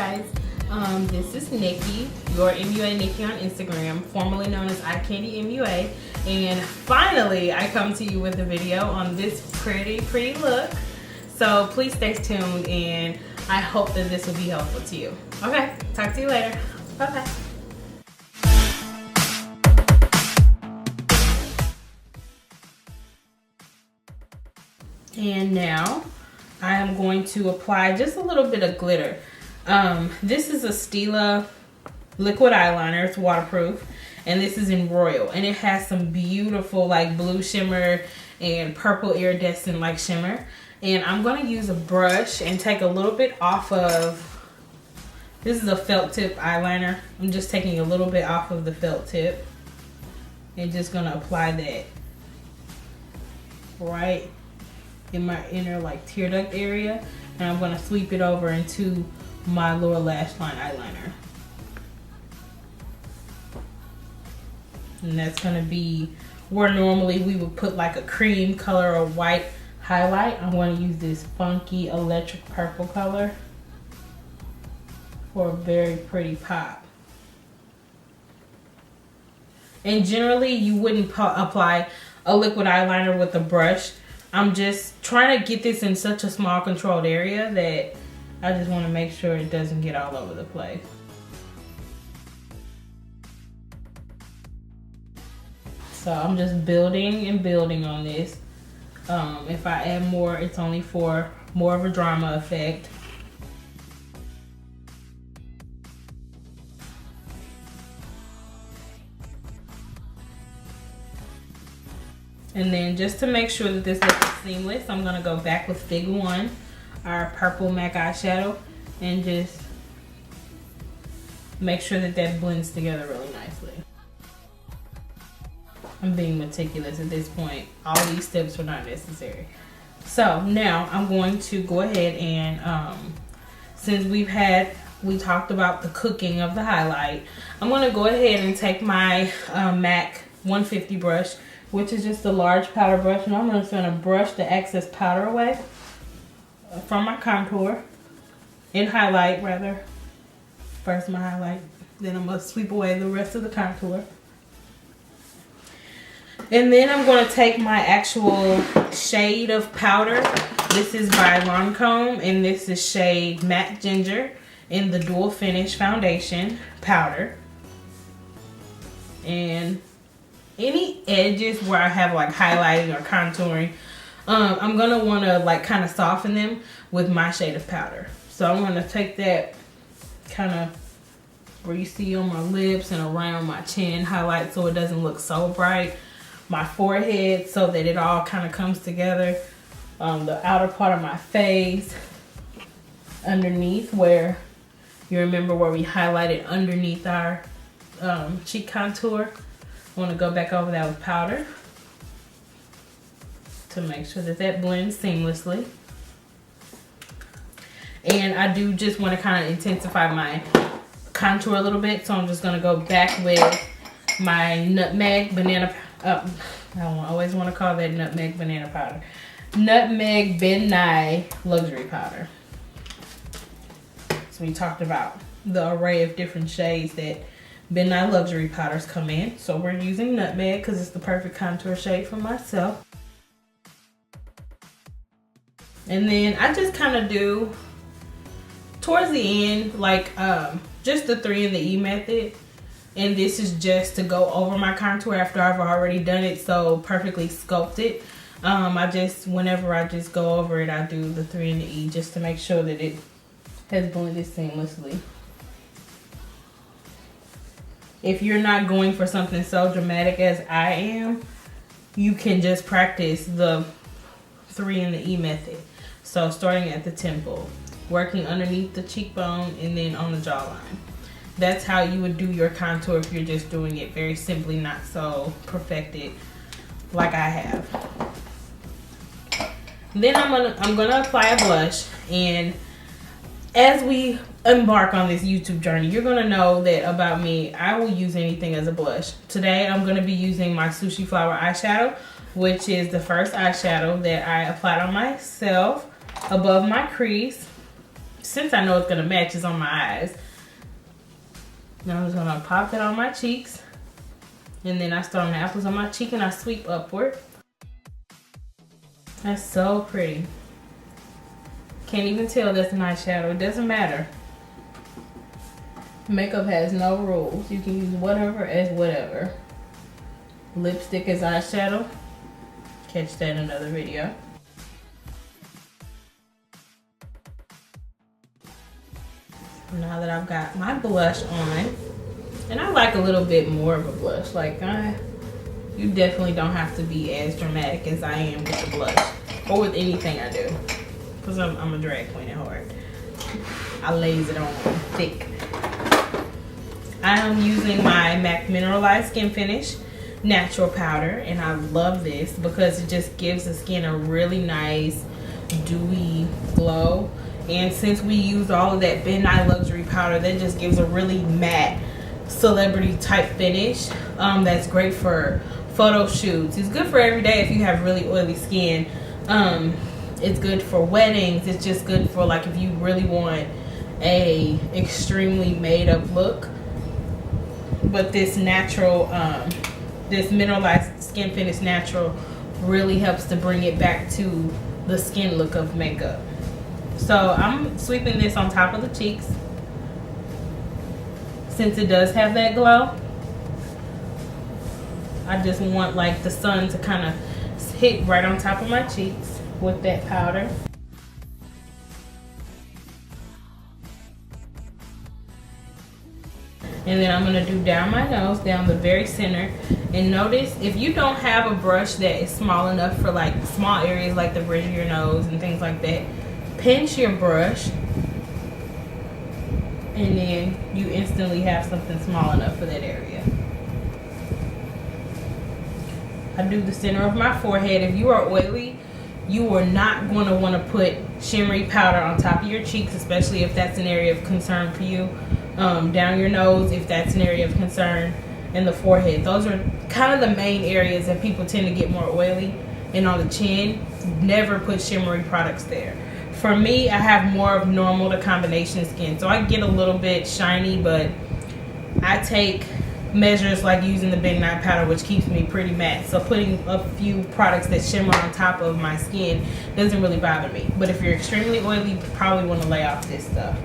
guys, this is Nikki, your MUA Nikki on Instagram, formerly known as Eye Candy MUA, and finally I come to you with a video on this pretty look. So please stay tuned, and I hope that this will be helpful to you. Okay, talk to you later. Bye bye. And now I am going to apply just a little bit of glitter. This is a Stila liquid eyeliner. It's waterproof, and this is in Royal, and it has some beautiful like blue shimmer and purple iridescent like shimmer. And I'm going to use a brush and take a little bit off of, this is a felt tip eyeliner. I'm just taking a little bit off of the felt tip and just going to apply that right in my inner like tear duct area, and I'm going to sweep it over into my lower lash line eyeliner. And that's going to be where normally we would put like a cream color or white highlight. I'm going to use this funky electric purple color for a very pretty pop. And generally you wouldn't apply a liquid eyeliner with a brush. I'm just trying to get this in such a small controlled area that I just want to make sure it doesn't get all over the place. So I'm just building and building on this. If I add more, it's only for more of a drama effect. And then just to make sure that this look is seamless, I'm gonna go back with Fig 1, our purple MAC eyeshadow, and just make sure that that blends together really nicely. I'm being meticulous at this point. All these steps are not necessary. So now I'm going to go ahead and, since we talked about the cooking of the highlight, I'm gonna go ahead and take my MAC 150 brush, which is just a large powder brush, and I'm just gonna brush the excess powder away from my contour, and highlight rather. First my highlight, then I'm gonna sweep away the rest of the contour. And then I'm gonna take my actual shade of powder. This is by Lancôme, and this is shade Matte Ginger in the Dual Finish Foundation powder. And any edges where I have like highlighting or contouring, I'm gonna wanna like kind of soften them with my shade of powder. So I'm gonna take that kind of where you see on my lips and around my chin, highlight so it doesn't look so bright. My forehead so that it all kind of comes together. The outer part of my face, underneath where, you remember where we highlighted underneath our cheek contour. I want to go back over that with powder to make sure that that blends seamlessly. And I do just want to kind of intensify my contour a little bit, so I'm just going to go back with my Nutmeg Banana I always want to call that Nutmeg Banana Powder. Nutmeg Nye Luxury Powder. So we talked about the array of different shades that Nye Luxury Powders come in. So we're using Nutmeg because it's the perfect contour shade for myself. And then I just kind of do, towards the end, like just the 3 in the E method. And this is just to go over my contour after I've already done it so perfectly sculpted. Whenever I just go over it, I do the 3 in the E just to make sure that it has blended seamlessly. If you're not going for something so dramatic as I am, you can just practice the 3 in the E method. So starting at the temple, working underneath the cheekbone, and then on the jawline. That's how you would do your contour if you're just doing it very simply, not so perfected like I have. Then I'm gonna apply a blush, and as we embark on this YouTube journey, you're gonna know that about me, I will use anything as a blush. Today I'm gonna be using my Sushi Flower eyeshadow, which is the first eyeshadow that I applied on myself above my crease. since I know it's gonna match, it's on my eyes. Now I'm just gonna pop it on my cheeks. And then I start on the apples on my cheek and I sweep upward. That's so pretty. Can't even tell that's an eyeshadow. It doesn't matter. Makeup has no rules. You can use whatever as whatever. Lipstick as eyeshadow. Catch that in another video. Now that I've got my blush on, and I like a little bit more of a blush. Like you definitely don't have to be as dramatic as I am with the blush or with anything I do, because I'm a drag queen at heart. I lays it on thick. I am using my MAC Mineralized Skin Finish Natural Powder, and I love this because it just gives the skin a really nice dewy glow. And since we used all of that Nye Luxury Powder, that just gives a really matte celebrity type finish. That's great for photo shoots. It's good for every day if you have really oily skin. It's good for weddings. It's just good for like if you really want a extremely made up look. But this natural, this Mineralized Skin Finish Natural really helps to bring it back to the skin look of makeup. So I'm sweeping this on top of the cheeks since it does have that glow. I just want like the sun to kind of hit right on top of my cheeks with that powder. And then I'm gonna do down my nose, down the very center. And notice, if you don't have a brush that is small enough for like small areas like the bridge of your nose and things like that, pinch your brush, and then you instantly have something small enough for that area. I do the center of my forehead. If you are oily, you are not going to want to put shimmery powder on top of your cheeks, especially if that's an area of concern for you. Down your nose, if that's an area of concern, and the forehead. Those are kind of the main areas that people tend to get more oily. And on the chin, never put shimmery products there. For me, I have more of normal to combination skin, so I get a little bit shiny, but I take measures like using the Big Night powder, which keeps me pretty matte. So putting a few products that shimmer on top of my skin doesn't really bother me. But if you're extremely oily, you probably want to lay off this stuff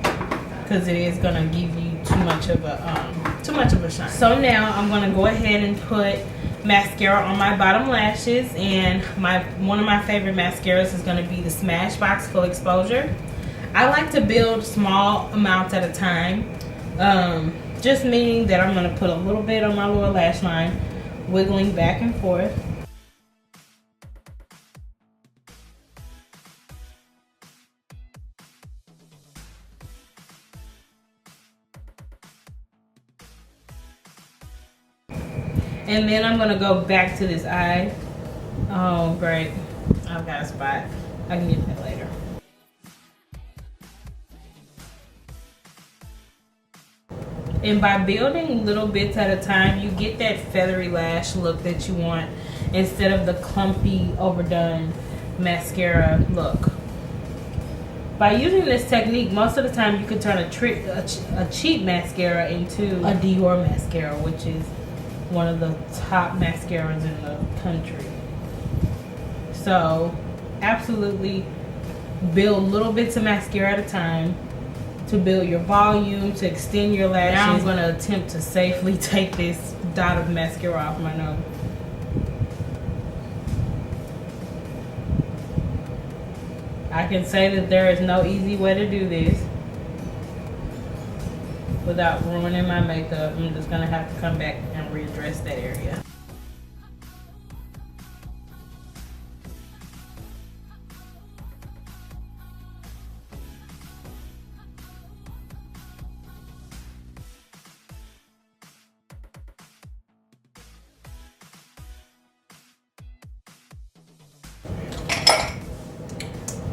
because it is gonna give you too much of a shine. So now I'm gonna go ahead and put mascara on my bottom lashes, and one of my favorite mascaras is going to be the Smashbox Full Exposure. I like to build small amounts at a time, just meaning that I'm going to put a little bit on my lower lash line, wiggling back and forth. And then I'm gonna go back to this eye. Oh, great. I've got a spot. I can get that later. And by building little bits at a time, you get that feathery lash look that you want instead of the clumpy, overdone mascara look. By using this technique, most of the time you can turn a cheap mascara into a Dior mascara, which is one of the top mascaras in the country. So absolutely build little bits of mascara at a time to build your volume, to extend your lashes. Now I'm going to attempt to safely take this dot of mascara off my nose. I can say that there is no easy way to do this without ruining my makeup. I'm just going to have to come back and readdress that area.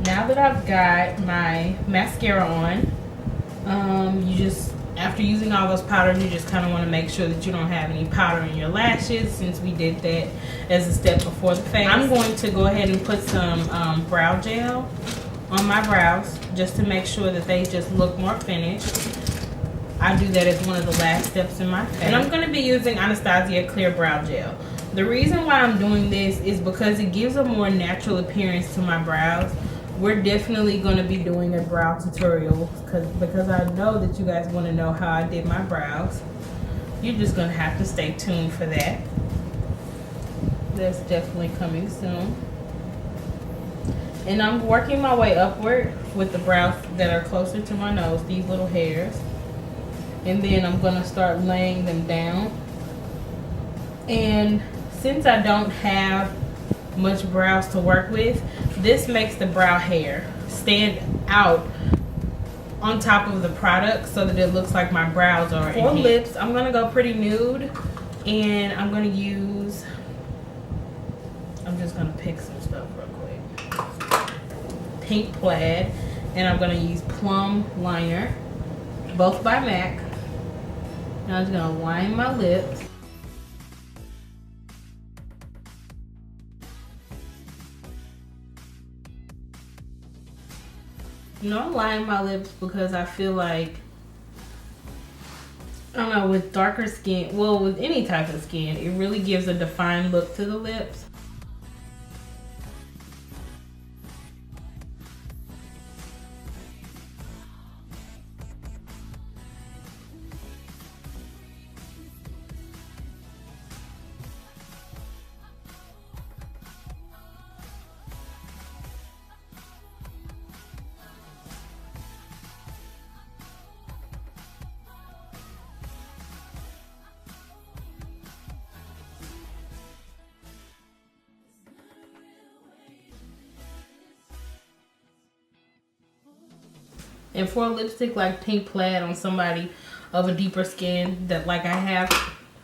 Now that I've got my mascara on, after using all those powders, you just kind of want to make sure that you don't have any powder in your lashes, since we did that as a step before the face. I'm going to go ahead and put some brow gel on my brows just to make sure that they just look more finished. I do that as one of the last steps in my face. And I'm going to be using Anastasia Clear Brow Gel. The reason why I'm doing this is because it gives a more natural appearance to my brows. We're definitely going to be doing a brow tutorial because I know that you guys want to know how I did my brows. You're just going to have to stay tuned for that. That's definitely coming soon. And I'm working my way upward with the brows that are closer to my nose, these little hairs. And then I'm going to start laying them down. And since I don't have much brows to work with, this makes the brow hair stand out on top of the product so that it looks like my brows are enhanced. For lips, I'm gonna go pretty nude, and I'm gonna use, I'm just gonna pick some stuff real quick. Pink Plaid, and I'm gonna use Plum Liner, both by MAC. Now I'm just gonna line my lips. You know, I'm lining my lips because I feel like, I don't know, with darker skin, well, with any type of skin, it really gives a defined look to the lips. And for a lipstick like Pink Plaid on somebody of a deeper skin that like I have,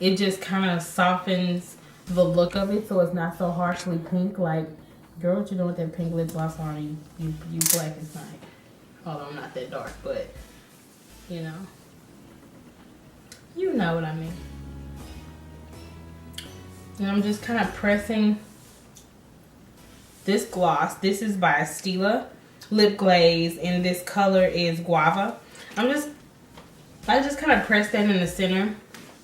it just kind of softens the look of it so it's not so harshly pink. Like, girl, what you doing with that pink lip gloss on? You black as night. Although I'm not that dark, but you know what I mean. And I'm just kind of pressing this gloss. This is by Stila Lip Glaze, and this color is Guava. I just kind of press that in the center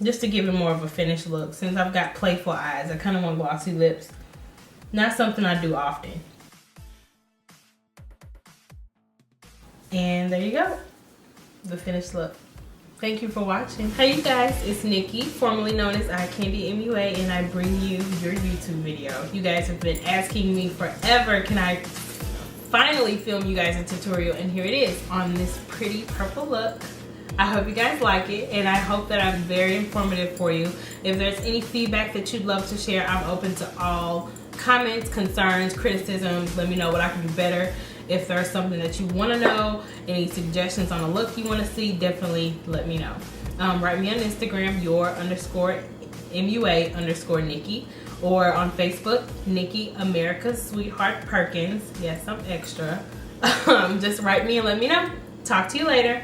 just to give it more of a finished look. Since I've got playful eyes, I kind of want glossy lips. Not something I do often. And there you go, the finished look. Thank you for watching. Hey you guys, it's Nikki, formerly known as Eye Candy MUA, and I bring you your YouTube video. You guys have been asking me forever, can I finally film you guys a tutorial, and here it is on this pretty purple look. I hope you guys like it, and I hope that I'm very informative for you. If there's any feedback that you'd love to share, I'm open to all comments, concerns, criticisms. Let me know what I can do better. If there's something that you want to know, any suggestions on a look you want to see, definitely let me know. Write me on Instagram, your_MUA_Nikki, or on Facebook, Nikki America's Sweetheart Perkins. Yes, I'm extra. Just write me and let me know. Talk to you later.